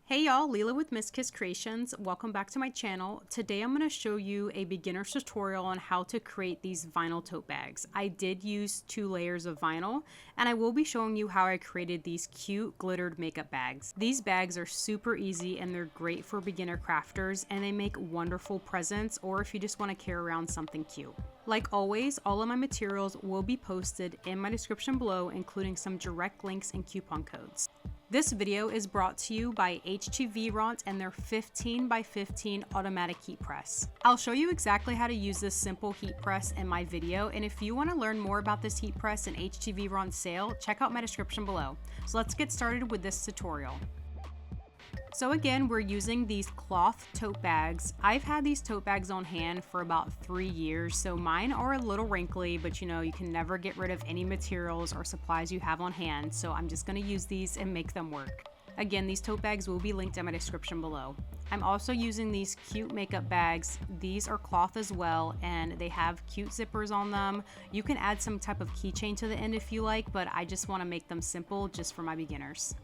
Hey y'all, Leela with Miss Kiss Kreations. Welcome back to my channel. Today I'm going to show you a beginner's tutorial on how to create these vinyl tote bags. I did use 2 layers of vinyl, and I will be showing you how I created these cute glittered makeup bags. These bags are super easy and they're great for beginner crafters, and they make wonderful presents or if you just want to carry around something cute. Like always, all of my materials will be posted in my description below, including some direct links and coupon codes. This video is brought to you by HTVRONT and their 15 by 15 automatic heat press. I'll show you exactly how to use this simple heat press in my video, and if you want to learn more about this heat press and HTVRONT sale, check out my description below. So let's get started with this tutorial. So again, we're using these cloth tote bags. I've had these tote bags on hand for about 3 years, so mine are a little wrinkly, but you know, you can never get rid of any materials or supplies you have on hand, so I'm just gonna use these and make them work. Again, these tote bags will be linked in my description below. I'm also using these cute makeup bags. These are cloth as well, and they have cute zippers on them. You can add some type of keychain to the end if you like, but I just wanna make them simple just for my beginners.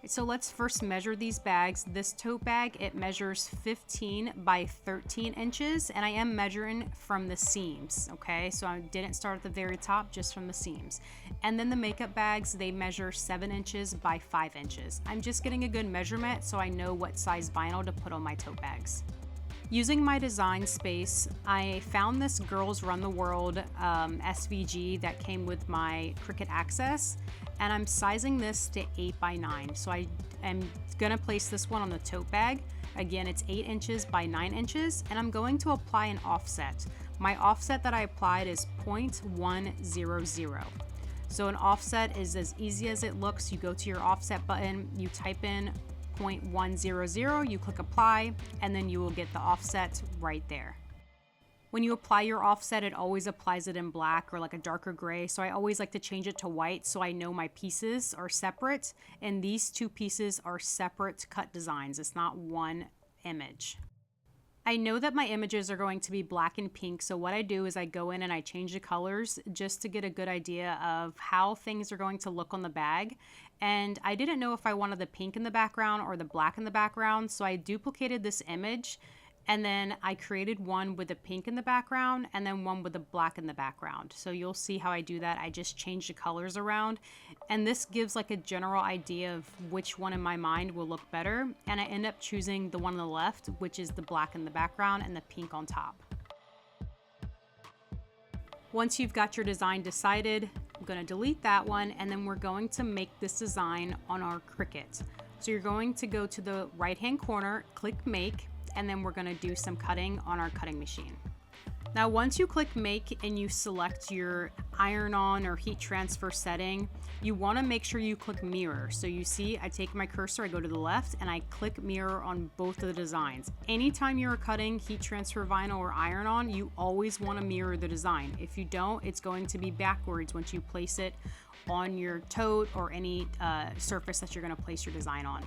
So let's first measure these bags. This tote bag, it measures 15 by 13 inches, and I am measuring from the seams, okay? So I didn't start at the very top, just from the seams. And then the makeup bags, they measure 7 inches by 5 inches. I'm just getting a good measurement so I know what size vinyl to put on my tote bags. Using my design space, I found this Girls Run the World SVG that came with my Cricut Access, and I'm sizing this to 8 by 9. So I am gonna place this one on the tote bag. Again, it's 8 inches by 9 inches, and I'm going to apply an offset. My offset that I applied is 0.100. So an offset is as easy as it looks. You go to your offset button, you type in 0.100, you click apply, and then you will get the offset right there. When you apply your offset, it always applies it in black or like a darker gray, so I always like to change it to white so I know my pieces are separate, and these 2 pieces are separate cut designs. It's not one image. I know that my images are going to be black and pink, so what I do is I go in and I change the colors just to get a good idea of how things are going to look on the bag. And I didn't know if I wanted the pink in the background or the black in the background, so I duplicated this image, and then I created one with the pink in the background and then one with the black in the background. So you'll see how I do that. I just change the colors around, and this gives like a general idea of which one in my mind will look better. And I end up choosing the one on the left, which is the black in the background and the pink on top. Once you've got your design decided, I'm going to delete that one, and then we're going to make this design on our Cricut. So you're going to go to the right hand corner, click make, and then we're going to do some cutting on our cutting machine. Now once you click make and you select your iron on or heat transfer setting, you want to make sure you click mirror. So you see I take my cursor, I go to the left, and I click mirror on both of the designs. Anytime you're cutting heat transfer vinyl or iron on, you always want to mirror the design. If you don't, it's going to be backwards once you place it on your tote or any surface that you're going to place your design on.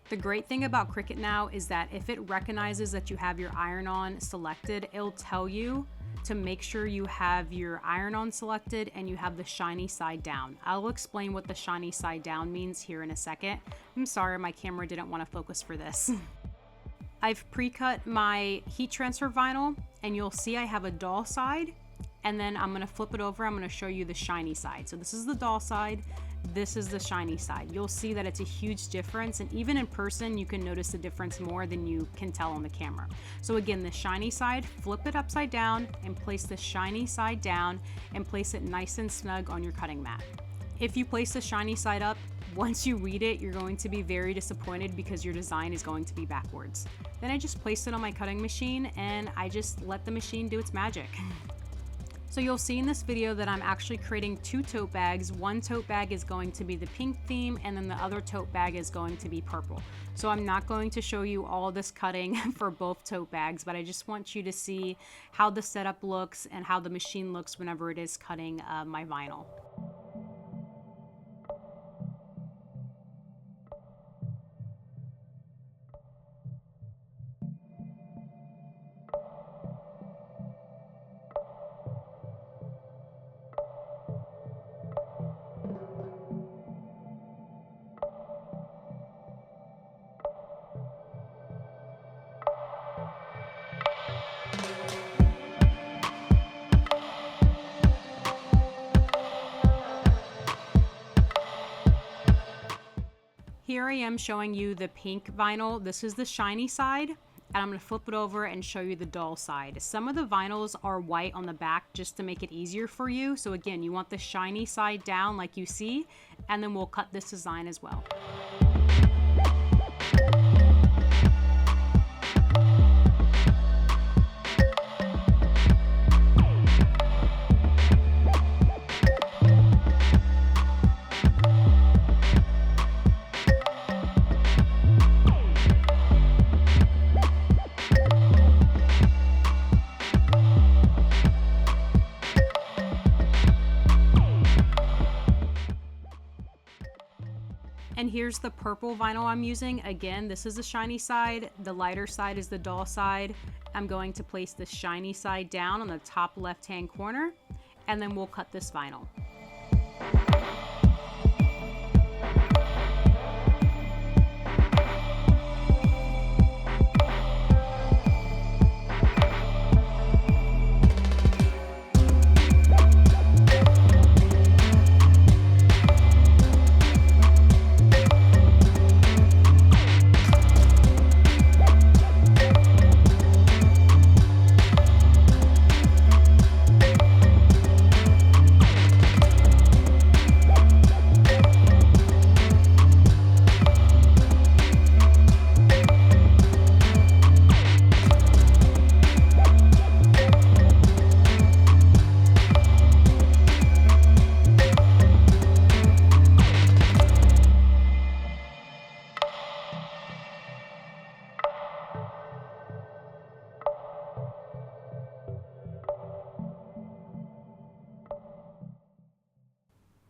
The great thing about Cricut now is that if it recognizes that you have your iron-on selected, it'll tell you to make sure you have your iron-on selected and you have the shiny side down. I'll explain what the shiny side down means here in a second. I'm sorry, my camera didn't want to focus for this. I've pre-cut my heat transfer vinyl, and you'll see I have a dull side, and then I'm going to flip it over. I'm going to show you the shiny side. So this is the dull side. This is the shiny side. You'll see that it's a huge difference, and even in person you can notice the difference more than you can tell on the camera. So again, the shiny side, flip it upside down and place the shiny side down and place it nice and snug on your cutting mat. If you place the shiny side up, once you read it, you're going to be very disappointed because your design is going to be backwards. Then I just placed it on my cutting machine and I just let the machine do its magic. So you'll see in this video that I'm actually creating 2 tote bags. One tote bag is going to be the pink theme, and then the other tote bag is going to be purple. So I'm not going to show you all this cutting for both tote bags, but I just want you to see how the setup looks and how the machine looks whenever it is cutting my vinyl. here I am showing you the pink vinyl. This is the shiny side, and I'm going to flip it over and show you the dull side. Some of the vinyls are white on the back just to make it easier for you. So again, you want the shiny side down like you see, and then we'll cut this design as well. And here's the purple vinyl I'm using. Again, this is the shiny side. The lighter side is the dull side. I'm going to place the shiny side down on the top left-hand corner, and then we'll cut this vinyl.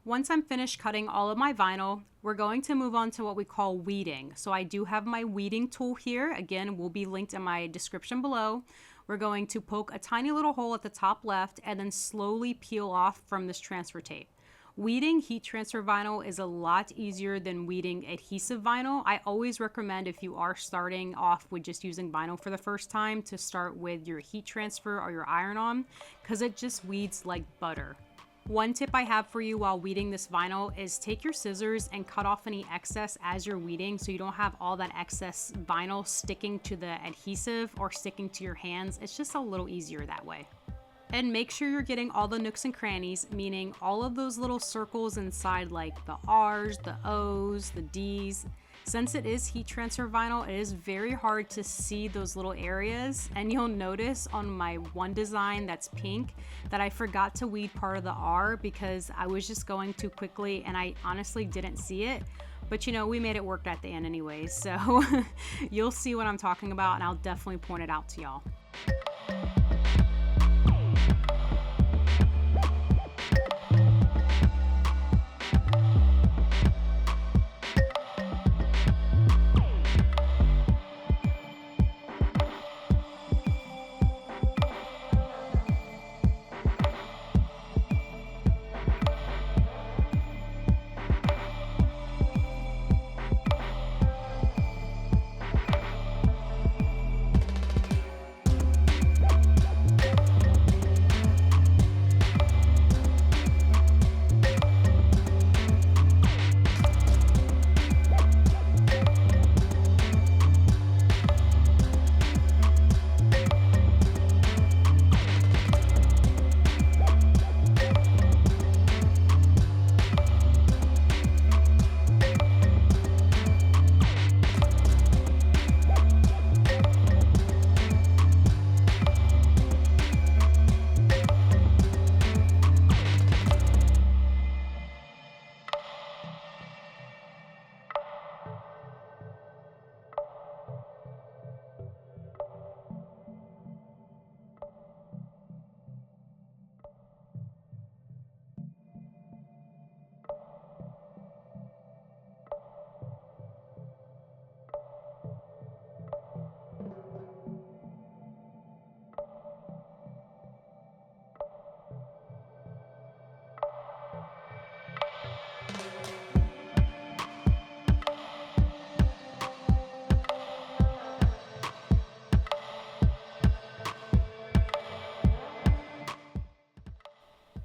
Once I'm finished cutting all of my vinyl, we're going to move on to what we call weeding. So I do have my weeding tool here. Again, will be linked in my description below. We're going to poke a tiny little hole at the top left and then slowly peel off from this transfer tape. Weeding heat transfer vinyl is a lot easier than weeding adhesive vinyl. I always recommend, if you are starting off with just using vinyl for the first time, to start with your heat transfer or your iron-on, because it just weeds like butter. One tip I have for you while weeding this vinyl is take your scissors and cut off any excess as you're weeding, so you don't have all that excess vinyl sticking to the adhesive or sticking to your hands. It's just a little easier that way. And make sure you're getting all the nooks and crannies, meaning all of those little circles inside, like the R's, the O's, the D's. Since it is heat transfer vinyl, it is very hard to see those little areas, and you'll notice on my one design that's pink that I forgot to weed part of the R because I was just going too quickly and I honestly didn't see it. But you know, we made it work at the end anyways, so you'll see what I'm talking about, and I'll definitely point it out to y'all.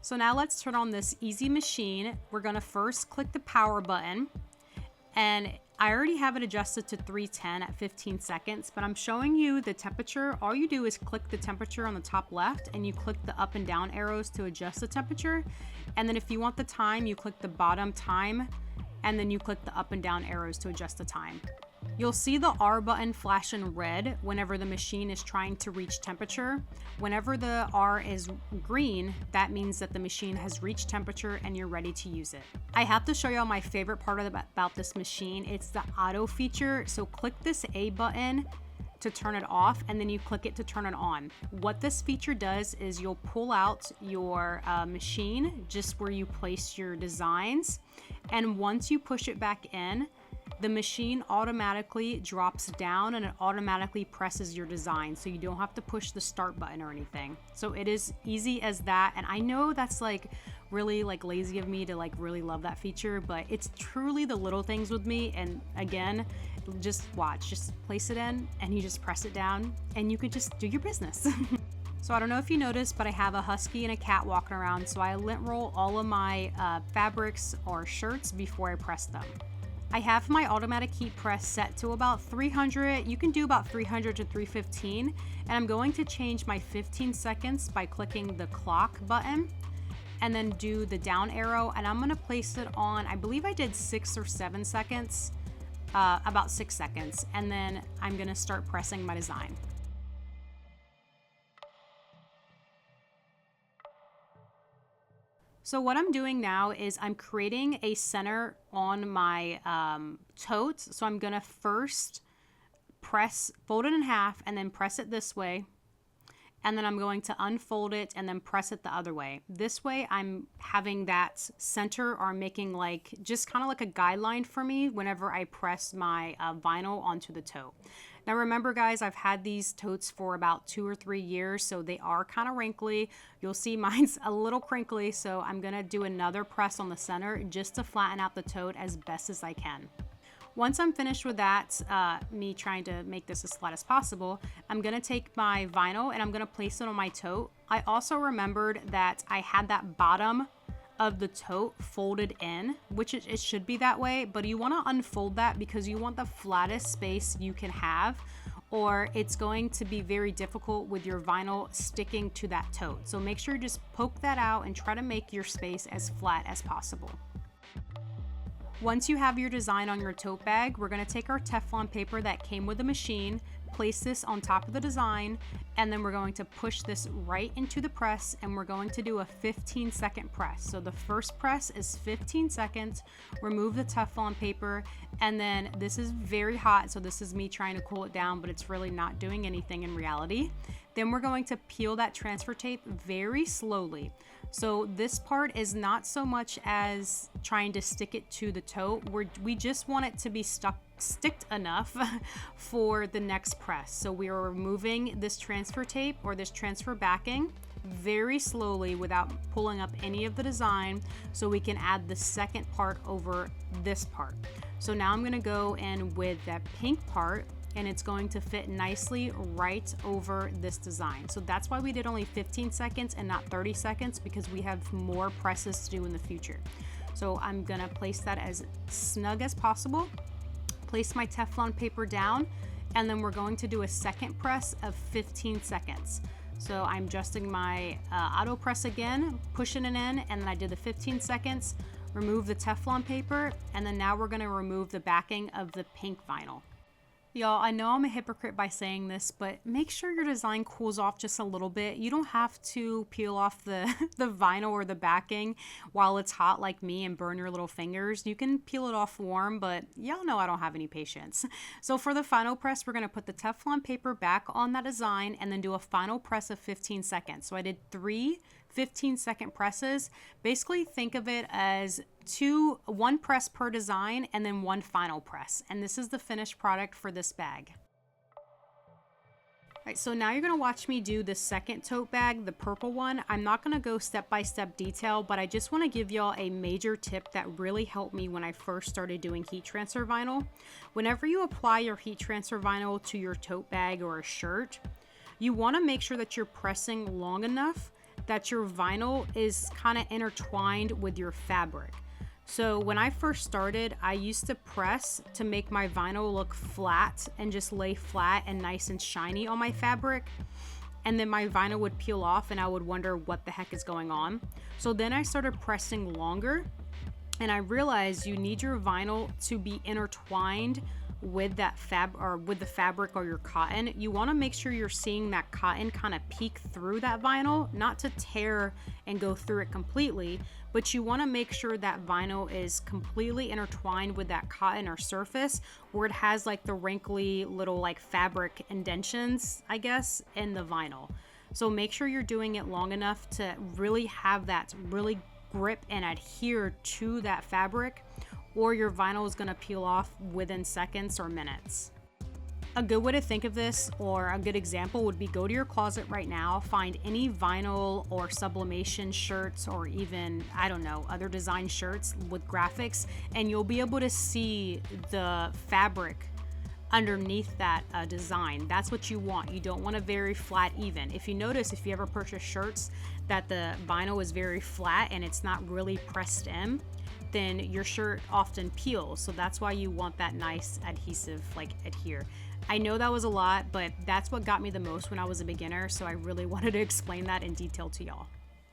So now let's turn on this easy machine. We're gonna first click the power button, and I already have it adjusted to 310 at 15 seconds, but I'm showing you the temperature. All you do is click the temperature on the top left and you click the up and down arrows to adjust the temperature. And then if you want the time, you click the bottom time and then you click the up and down arrows to adjust the time. You'll see the R button flash in red whenever the machine is trying to reach temperature. Whenever the R is green, that means that the machine has reached temperature and you're ready to use it. I have to show y'all my favorite part about this machine. It's the auto feature. So click this A button to turn it off and then you click it to turn it on. What this feature does is you'll pull out your machine just where you place your designs, and once you push it back in, the machine automatically drops down and it automatically presses your design, so you don't have to push the start button or anything. So it is easy as that, and I know that's like really like lazy of me to like really love that feature, but it's truly the little things with me. And again, just watch, just place it in and you just press it down and you can just do your business. So I don't know if you noticed, but I have a husky and a cat walking around, so I lint roll all of my fabrics or shirts before I press them. I have my automatic heat press set to about 300. You can do about 300 to 315. And I'm going to change my 15 seconds by clicking the clock button and then do the down arrow. And I'm gonna place it on, I believe I did 6 or 7 seconds, about 6 seconds. And then I'm gonna start pressing my design. So what I'm doing now is I'm creating a center on my tote. So I'm gonna first fold it in half and then press it this way. And then I'm going to unfold it and then press it the other way. This way I'm having that center, or making like just kind of like a guideline for me whenever I press my vinyl onto the tote. Now remember guys, I've had these totes for about 2 or 3 years, so they are kind of wrinkly. You'll see mine's a little crinkly, so I'm gonna do another press on the center just to flatten out the tote as best as I can. Once I'm finished with that, me trying to make this as flat as possible, I'm gonna take my vinyl and I'm gonna place it on my tote. I also remembered that I had that bottom of the tote folded in, which it should be that way, but you want to unfold that because you want the flattest space you can have, or it's going to be very difficult with your vinyl sticking to that tote. So make sure you just poke that out and try to make your space as flat as possible. Once you have your design on your tote bag, we're going to take our Teflon paper that came with the machine, place this on top of the design, and then we're going to push this right into the press, and we're going to do a 15-second press. So the first press is 15 seconds, remove the Teflon paper, and then this is very hot, so this is me trying to cool it down, but it's really not doing anything in reality. Then we're going to peel that transfer tape very slowly. So this part is not so much as trying to stick it to the tote. We just want it to be sticked enough for the next press. So we are removing this transfer tape or this transfer backing very slowly without pulling up any of the design, so we can add the second part over this part. So now I'm gonna go in with that pink part, and it's going to fit nicely right over this design. So that's why we did only 15 seconds and not 30 seconds, because we have more presses to do in the future. So I'm gonna place that as snug as possible, place my Teflon paper down, and then we're going to do a second press of 15 seconds. So I'm adjusting my auto press again, pushing it in, and then I did the 15 seconds, remove the Teflon paper, and then now we're gonna remove the backing of the pink vinyl. Y'all, I know I'm a hypocrite by saying this, but make sure your design cools off just a little bit. You don't have to peel off the vinyl or the backing while it's hot like me and burn your little fingers. You can peel it off warm, but y'all know I don't have any patience. So for the final press, we're gonna put the Teflon paper back on that design and then do a final press of 15 seconds. So I did 3 15-second presses. Basically think of it as one press per design and then 1 final press. And this is the finished product for this bag. All right, so now you're gonna watch me do the second tote bag, the purple one. I'm not gonna go step-by-step detail, but I just wanna give y'all a major tip that really helped me when I first started doing heat transfer vinyl. Whenever you apply your heat transfer vinyl to your tote bag or a shirt, you wanna make sure that you're pressing long enough that your vinyl is kind of intertwined with your fabric. So when I first started, I used to press to make my vinyl look flat and just lay flat and nice and shiny on my fabric. And then my vinyl would peel off and I would wonder what the heck is going on. So then I started pressing longer, and I realized you need your vinyl to be intertwined with that with the fabric or your cotton. You want to make sure you're seeing that cotton kind of peek through that vinyl, not to tear and go through it completely, but you want to make sure that vinyl is completely intertwined with that cotton or surface where it has like the wrinkly little like fabric indentions, I guess, in the vinyl. So make sure you're doing it long enough to really have that really grip and adhere to that fabric, or your vinyl is going to peel off within seconds or minutes. A good way to think of this, or a good example, would be go to your closet right now, find any vinyl or sublimation shirts, or even, I don't know, other design shirts with graphics, and you'll be able to see the fabric underneath that design. That's what you want. You don't want a very flat even. If you notice, if you ever purchase shirts that the vinyl is very flat and it's not really pressed in, then your shirt often peels. So that's why you want that nice adhesive, like adhere. I know that was a lot, but that's what got me the most when I was a beginner. So I really wanted to explain that in detail to y'all.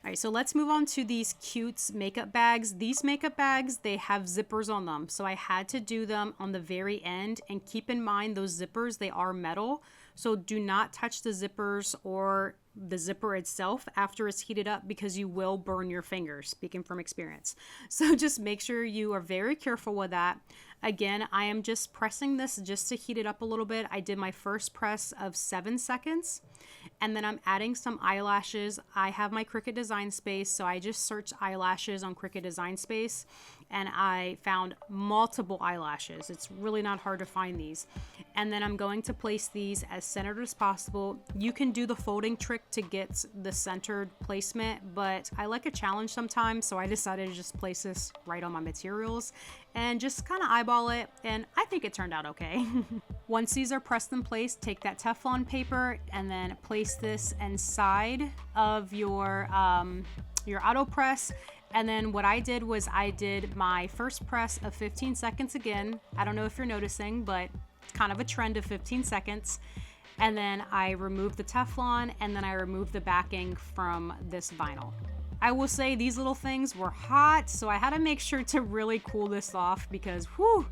All right, so let's move on to these cute makeup bags. These makeup bags, they have zippers on them. So I had to do them on the very end, and keep in mind those zippers, they are metal. So do not touch the zippers or the zipper itself after it's heated up, because you will burn your fingers, speaking from experience. So just make sure you are very careful with that. Again, I am just pressing this just to heat it up a little bit. I did my first press of 7 seconds, and then I'm adding some eyelashes. I have my Cricut Design Space, so I just searched eyelashes on Cricut Design Space, and I found multiple eyelashes. It's really not hard to find these. And then I'm going to place these as centered as possible. You can do the folding trick to get the centered placement, but I like a challenge sometimes, so I decided to just place this right on my materials and just kind of eyeball it, and I think it turned out okay. Once these are pressed in place, take that Teflon paper and then place this inside of your AutoPress. And then what I did was I did my first press of 15 seconds again. I don't know if you're noticing, but it's kind of a trend of 15 seconds. And then I removed the Teflon, and then I removed the backing from this vinyl. I will say these little things were hot, so I had to make sure to really cool this off, because whew,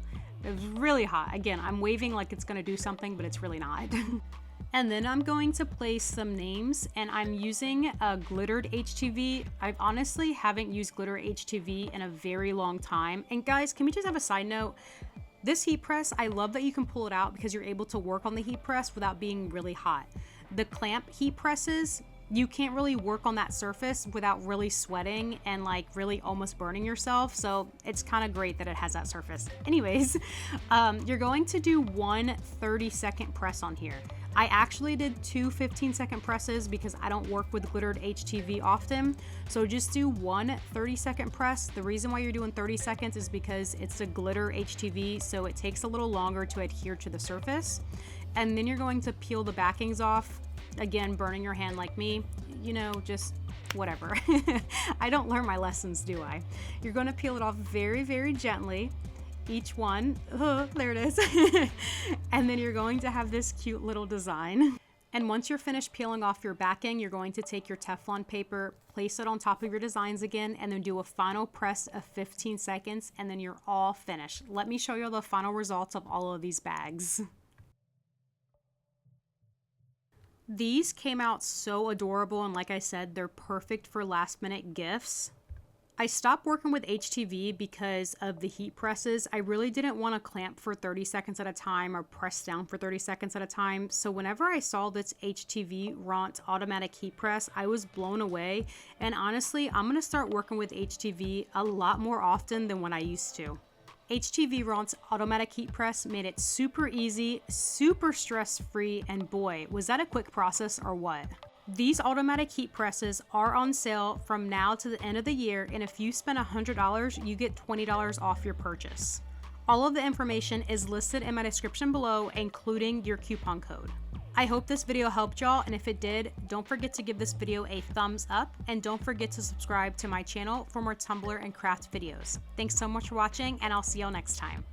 it was really hot. Again, I'm waving like it's gonna do something, but it's really not. And then I'm going to place some names, and I'm using a glittered HTV. I honestly haven't used glitter HTV in a very long time. And guys, can we just have a side note? This heat press, I love that you can pull it out because you're able to work on the heat press without being really hot. The clamp heat presses, you can't really work on that surface without really sweating and like really almost burning yourself. So it's kind of great that it has that surface. Anyways, you're going to do one 30-second press on here. I actually did two 15-second presses because I don't work with glittered HTV often. So just do one 30-second press. The reason why you're doing 30 seconds is because it's a glitter HTV, so it takes a little longer to adhere to the surface. And then you're going to peel the backings off. Again, burning your hand like me, you know, just whatever. I don't learn my lessons, do I? You're going to peel it off very, very gently. Each one, there it is. And then you're going to have this cute little design. And once you're finished peeling off your backing, you're going to take your Teflon paper, place it on top of your designs again, and then do a final press of 15 seconds, and then you're all finished. Let me show you the final results of all of these bags. These came out so adorable, and like I said, they're perfect for last minute gifts. I stopped working with HTV because of the heat presses. I really didn't want to clamp for 30 seconds at a time or press down for 30 seconds at a time. So whenever I saw this HTVRONT Automatic Heatpress, I was blown away. And honestly, I'm going to start working with HTV a lot more often than when I used to. HTVRONT's Automatic Heatpress made it super easy, super stress-free, and boy, was that a quick process or what? These automatic heat presses are on sale from now to the end of the year, and if you spend $100, you get $20 off your purchase. All of the information is listed in my description below, including your coupon code. I hope this video helped y'all, and if it did, don't forget to give this video a thumbs up, and don't forget to subscribe to my channel for more Tumblr and craft videos. Thanks so much for watching, and I'll see y'all next time.